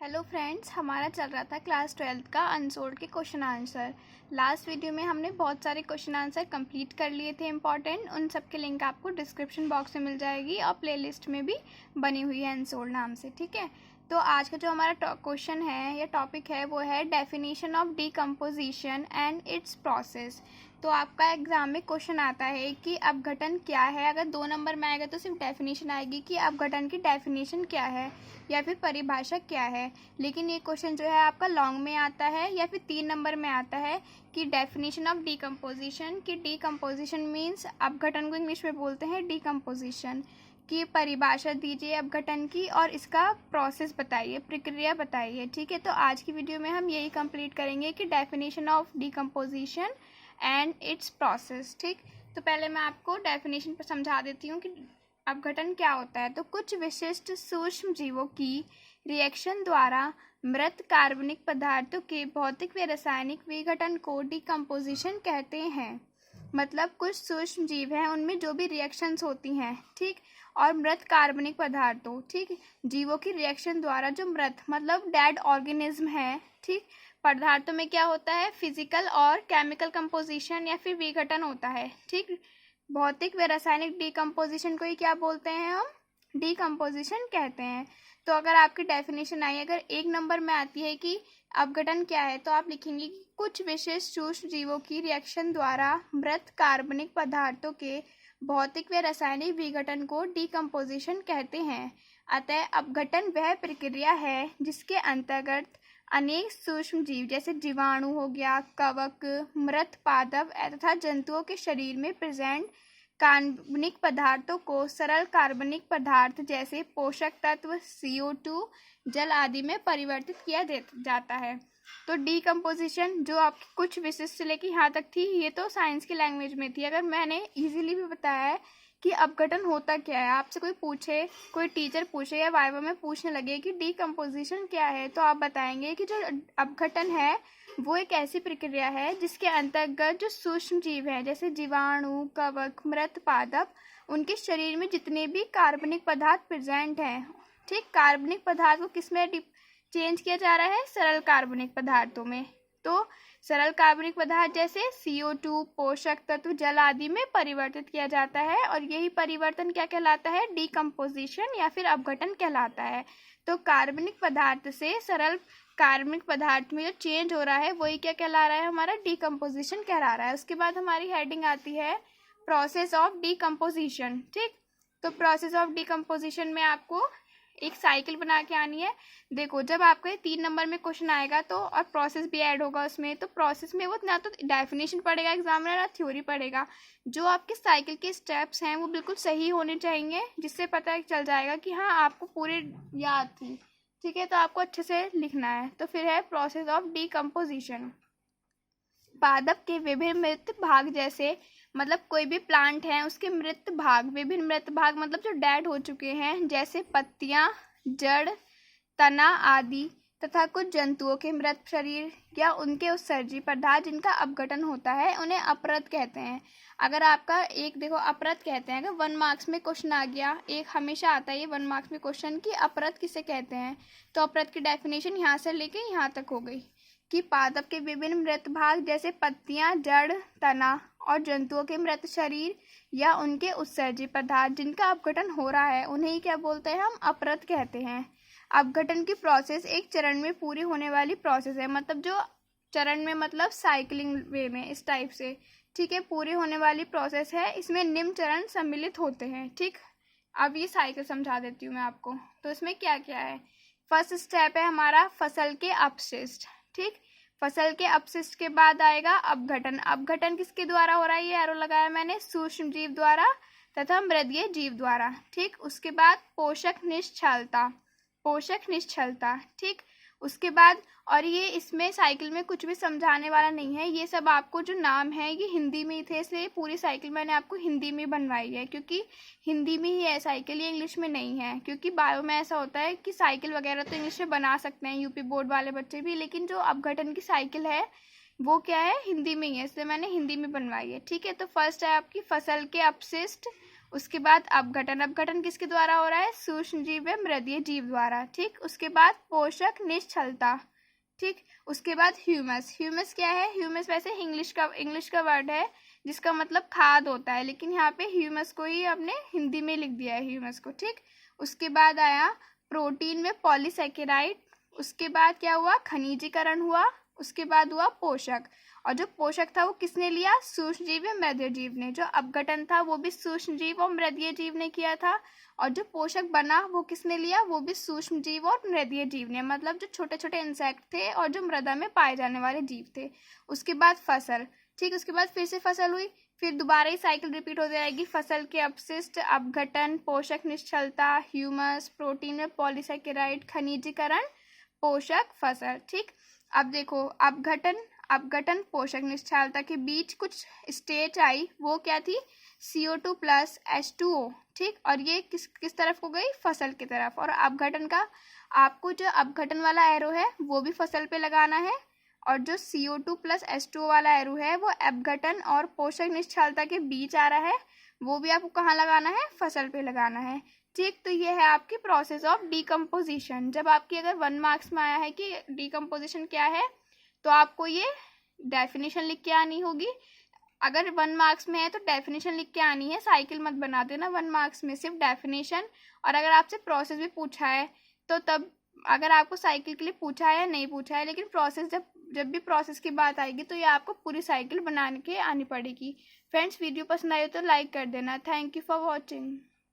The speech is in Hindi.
हेलो फ्रेंड्स, हमारा चल रहा था क्लास 12th का अनसोल्ड के क्वेश्चन आंसर। लास्ट वीडियो में हमने बहुत सारे क्वेश्चन आंसर कंप्लीट कर लिए थे इंपॉर्टेंट। उन सब के लिंक आपको डिस्क्रिप्शन बॉक्स में मिल जाएगी और प्लेलिस्ट में भी बनी हुई है अनसोल्ड नाम से। ठीक है, तो आज का जो हमारा क्वेश्चन है या टॉपिक है वो है definition of decomposition and it's process. तो आपका एग्जाम में क्वेश्चन आता है कि अपघटन क्या है। अगर 2 नंबर में आएगा तो सिर्फ डेफिनेशन आएगी कि अपघटन की डेफिनेशन क्या है या फिर परिभाषा क्या है। लेकिन ये क्वेश्चन जो है आपका लॉन्ग में आता है या फिर 3 नंबर में आता है कि डेफिनेशन ऑफ डीकम्पोजिशन की डीकम्पोजिशन मीन्स अपघटन को इंग्लिश में बोलते हैं डीकम्पोजिशन की परिभाषा दीजिए अपघटन की और इसका प्रोसेस बताइए, प्रक्रिया बताइए। ठीक है, तो आज की वीडियो में हम यही कंप्लीट करेंगे कि definition of decomposition and it's process. ठीक, तो पहले मैं आपको डेफिनेशन पर समझा देती हूँ कि अपघटन क्या होता है। तो कुछ विशिष्ट सूक्ष्म जीवों की रिएक्शन द्वारा मृत कार्बनिक पदार्थों के भौतिक व रासायनिक विघटन को डीकम्पोजिशन कहते हैं। मतलब कुछ सूक्ष्म जीव हैं, उनमें जो भी रिएक्शंस होती हैं, ठीक, और मृत कार्बनिक पदार्थों, ठीक, जीवों की रिएक्शन द्वारा जो मृत मतलब डेड ऑर्गेनिज्म है, ठीक, पदार्थों में क्या होता है, फिजिकल और केमिकल कंपोजिशन या फिर विघटन होता है। ठीक, भौतिक व रासायनिक डीकम्पोजिशन को ही क्या बोलते हैं हम, डीकम्पोजिशन कहते हैं। तो अगर आपकी डेफिनेशन आई, अगर 1 नंबर में आती है कि अपघटन क्या है, तो आप लिखेंगे कि कुछ विशेष सूक्ष्म जीवों की रिएक्शन द्वारा मृत कार्बनिक पदार्थों के भौतिक व रासायनिक विघटन को डीकम्पोजिशन कहते हैं। अतः अपघटन वह प्रक्रिया है जिसके अंतर्गत अनेक सूक्ष्म जीव जैसे जीवाणु हो गया, कवक, मृत पादप तथा जंतुओं के शरीर में प्रेजेंट कार्बनिक पदार्थों को सरल कार्बनिक पदार्थ जैसे पोषक तत्व CO2 जल आदि में परिवर्तित किया जाता है। तो डीकम्पोजिशन जो आपकी कुछ विशिष्ट से लेकर यहाँ तक थी, ये तो साइंस की लैंग्वेज में थी। अगर मैंने इजीली भी बताया है कि अपघटन होता क्या है, आपसे कोई पूछे, कोई टीचर पूछे या वाइवा में पूछने लगे कि डीकम्पोजिशन क्या है, तो आप बताएंगे कि जो अपघटन है वो एक ऐसी प्रक्रिया है जिसके अंतर्गत जो सूक्ष्म जीव हैं जैसे जीवाणु, कवक, मृत पादप, उनके शरीर में जितने भी कार्बनिक पदार्थ प्रेजेंट हैं, ठीक, कार्बनिक पदार्थ को किस में चेंज किया जा रहा है, सरल कार्बनिक पदार्थों में। तो सरल कार्बनिक पदार्थ जैसे CO2, पोषक तत्व जल आदि में परिवर्तित किया जाता है और यही परिवर्तन क्या कहलाता है, डीकम्पोजिशन या फिर अपघटन कहलाता है। तो कार्बनिक पदार्थ से सरल कार्बनिक पदार्थ में जो चेंज हो रहा है वही क्या कहला रहा है, हमारा डीकम्पोजिशन कहला रहा है। उसके बाद हमारी हेडिंग आती है प्रोसेस ऑफ डीकम्पोजिशन। ठीक, तो प्रोसेस ऑफ डीकम्पोजिशन में आपको एक साइकिल बना के आनी है। देखो, जब आपके 3 नंबर में क्वेश्चन आएगा तो और प्रोसेस भी ऐड होगा उसमें, तो प्रोसेस में वो ना तो डेफिनेशन पढ़ेगा एग्जामिनर ना थ्योरी पढ़ेगा। जो आपके साइकिल के स्टेप्स हैं वो बिल्कुल सही होने चाहिए, जिससे पता चल जाएगा कि हाँ आपको पूरे याद थी। ठीक है, तो आपको अच्छे से लिखना है। तो फिर है प्रोसेस ऑफ डीकम्पोजिशन। पादप के विभिन्न मृत भाग जैसे मतलब कोई भी प्लांट है उसके मृत भाग, विभिन्न मृत भाग मतलब जो डेड हो चुके हैं, जैसे पत्तियां, जड़, तना आदि, तथा कुछ जंतुओं के मृत शरीर या उनके उत्सर्जी पदार्थ जिनका अपघटन होता है उन्हें अपरत कहते हैं। अगर आपका एक देखो अपरत कहते हैं, अगर 1 मार्क्स में क्वेश्चन आ गया, एक हमेशा आता है ये 1 मार्क्स में क्वेश्चन कि अपरत किसे कहते हैं, तो अपरत की डेफिनेशन यहाँ से लेके यहाँ तक हो गई कि पादप के विभिन्न मृत भाग जैसे पत्तियां, जड़, तना और जंतुओं के मृत शरीर या उनके उत्सर्जी पदार्थ जिनका अपघटन हो रहा है उन्हें क्या बोलते हैं, हम अपरत कहते हैं। अपघटन की प्रोसेस एक चरण में पूरी होने वाली प्रोसेस है, मतलब जो चरण में मतलब साइक्लिंग वे में इस टाइप से, ठीक है, पूरी होने वाली प्रोसेस है। इसमें निम्न चरण सम्मिलित होते हैं। ठीक, अब ये साइकिल समझा देती हूँ मैं आपको। तो इसमें क्या क्या है, फर्स्ट स्टेप है हमारा फसल के अपशिष्ट। ठीक, फसल के अपशिष्ट के बाद आएगा अपघटन। अपघटन किसके द्वारा हो रहा है, ये एरो लगाया मैंने, सूक्ष्म जीव द्वारा तथा मृदीय जीव द्वारा। ठीक, उसके बाद पोषक निश्चलता, पोषक निश्चलता। ठीक, उसके बाद और ये इसमें साइकिल में कुछ भी समझाने वाला नहीं है, ये सब आपको जो नाम है ये हिंदी में ही थे, इसलिए पूरी साइकिल मैंने आपको हिंदी में बनवाई है क्योंकि हिंदी में ही है साइकिल, ये इंग्लिश में नहीं है। क्योंकि बायो में ऐसा होता है कि साइकिल वगैरह तो इंग्लिश में बना सकते हैं यूपी बोर्ड वाले बच्चे भी, लेकिन जो अपघटन की साइकिल है वो क्या है, हिंदी में ही है, इसलिए मैंने हिंदी में बनवाई है। ठीक है, तो फर्स्ट है आपकी फसल के अपशिष्ट, उसके बाद अपघटन, अपघटन किसके द्वारा हो रहा है? सूक्ष्म जीव व मृदीय जीव द्वारा। ठीक, उसके बाद पोषक निश्चलता। ठीक, उसके बाद ह्यूमस। ह्यूमस क्या है? ह्यूमस वैसे इंग्लिश का वर्ड है जिसका मतलब खाद होता है, लेकिन यहाँ पे ह्यूमस को ही हमने हिंदी में लिख दिया है, ह्यूमस को। ठीक, उसके बाद आया प्रोटीन में पॉलीसेकेराइड। उसके बाद क्या हुआ? खनिजीकरण हुआ। उसके बाद हुआ पोषक, और जो पोषक था वो किसने लिया? सूक्ष्म जीव व मृदीय जीव ने। जो अपघटन था वो भी सूक्ष्म जीव और मृदीय जीव ने किया था, और जो पोषक बना वो किसने लिया? वो भी सूक्ष्म जीव और मृदीय जीव ने, मतलब जो छोटे छोटे इंसेक्ट थे और जो मृदा में पाए जाने वाले जीव थे। उसके बाद फसल। ठीक, उसके बाद फिर से फसल हुई, फिर दोबारा ही साइकिल रिपीट होती रहेगी। फसल के अपशिष्ट, अपघटन, पोषक निश्चलता, ह्यूमस, प्रोटीन में पॉलीसेकेराइड, खनिजीकरण, पोषक, फसल। ठीक, अब देखो अपघटन पोषक निश्चलता के बीच कुछ स्टेज आई, वो क्या थी? CO2 plus H2O। ठीक, और ये किस तरफ को गई? फसल की तरफ। और अपघटन का आपको जो अपघटन वाला एरो है वो भी फसल पे लगाना है, और जो CO2 प्लस H2O वाला एरो है वो अपघटन और पोषक निश्चलता के बीच आ रहा है, वो भी आपको कहाँ लगाना है? फसल पे लगाना है। ठीक, तो ये है आपकी प्रोसेस ऑफ डीकम्पोजिशन। जब आपकी अगर 1 मार्क्स में आया है कि डीकम्पोजिशन क्या है, तो आपको ये डेफिनेशन लिख के आनी होगी। अगर 1 मार्क्स में है तो डेफिनेशन लिख के आनी है, साइकिल मत बना देना 1 मार्क्स में, सिर्फ डेफिनेशन। और अगर आपसे प्रोसेस भी पूछा है तो तब, अगर आपको साइकिल के लिए पूछा है या नहीं पूछा है, लेकिन प्रोसेस जब भी प्रोसेस की बात आएगी तो ये आपको पूरी साइकिल बनाने के आनी पड़ेगी। फ्रेंड्स, वीडियो पसंद आए तो लाइक कर देना। Thank you for watching.